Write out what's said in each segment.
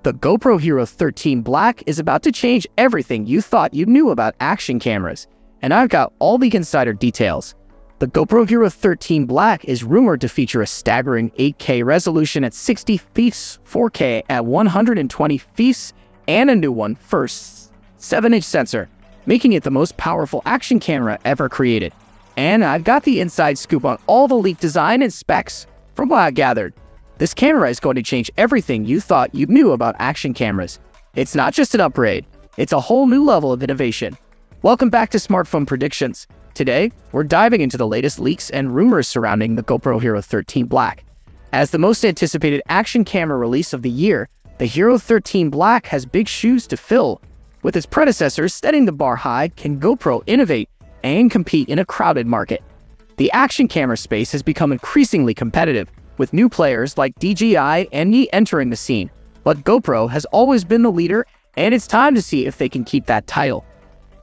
The GoPro Hero 13 Black is about to change everything you thought you knew about action cameras, and I've got all the insider details. The GoPro Hero 13 Black is rumored to feature a staggering 8K resolution at 60 fps, 4K at 120 fps, and a new one first 7-inch sensor, making it the most powerful action camera ever created. And I've got the inside scoop on all the leaked design and specs. From what I gathered, this camera is going to change everything you thought you knew about action cameras. It's not just an upgrade, it's a whole new level of innovation. Welcome back to Smartphone Predictions. Today, we're diving into the latest leaks and rumors surrounding the GoPro Hero 13 Black. As the most anticipated action camera release of the year, the Hero 13 Black has big shoes to fill. With its predecessors setting the bar high, can GoPro innovate and compete in a crowded market? The action camera space has become increasingly competitive, with new players like DJI and Yi entering the scene. But GoPro has always been the leader, and it's time to see if they can keep that title.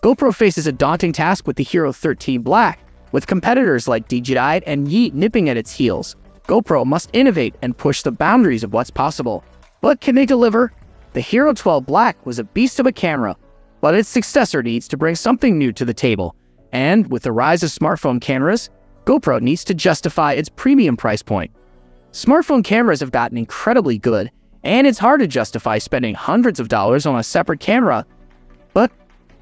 GoPro faces a daunting task with the Hero 13 Black, with competitors like DJI and Yi nipping at its heels. GoPro must innovate and push the boundaries of what's possible. But can they deliver? The Hero 12 Black was a beast of a camera, but its successor needs to bring something new to the table. And with the rise of smartphone cameras, GoPro needs to justify its premium price point. Smartphone cameras have gotten incredibly good, and it's hard to justify spending hundreds of dollars on a separate camera. But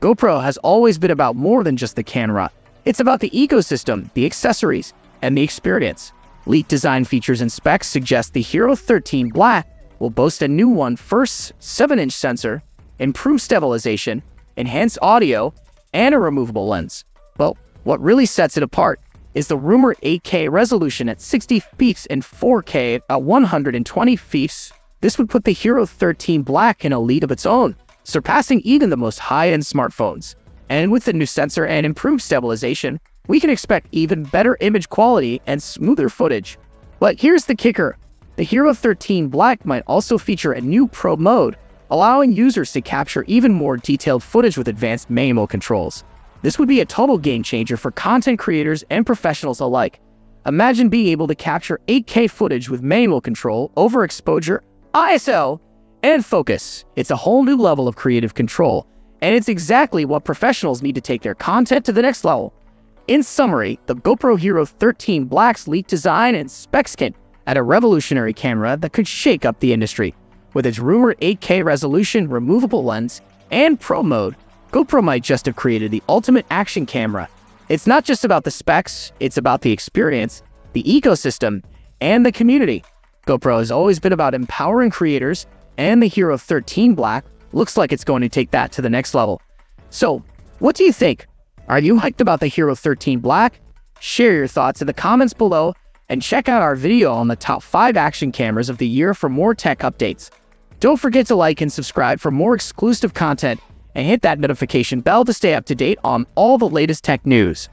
GoPro has always been about more than just the camera. It's about the ecosystem, the accessories, and the experience. Leaked design features and specs suggest the Hero 13 Black will boast a new first 7-inch sensor, improved stabilization, enhanced audio, and a removable lens. But what really sets it apart is the rumored 8K resolution at 60 fps and 4K at 120 fps. This would put the Hero 13 Black in a league of its own, surpassing even the most high-end smartphones. And with the new sensor and improved stabilization, we can expect even better image quality and smoother footage. But here's the kicker. The Hero 13 Black might also feature a new Pro mode, allowing users to capture even more detailed footage with advanced manual controls. This would be a total game changer for content creators and professionals alike. Imagine being able to capture 8K footage with manual control, overexposure, ISO, and focus. It's a whole new level of creative control, and it's exactly what professionals need to take their content to the next level. In summary, the GoPro Hero 13 Black's leaked design and specs hint at a revolutionary camera that could shake up the industry. With its rumored 8K resolution, removable lens, and Pro mode, GoPro might just have created the ultimate action camera. It's not just about the specs, it's about the experience, the ecosystem, and the community. GoPro has always been about empowering creators, and the Hero 13 Black looks like it's going to take that to the next level. So, what do you think? Are you hyped about the Hero 13 Black? Share your thoughts in the comments below, and check out our video on the top 5 action cameras of the year for more tech updates. Don't forget to like and subscribe for more exclusive content, and hit that notification bell to stay up to date on all the latest tech news.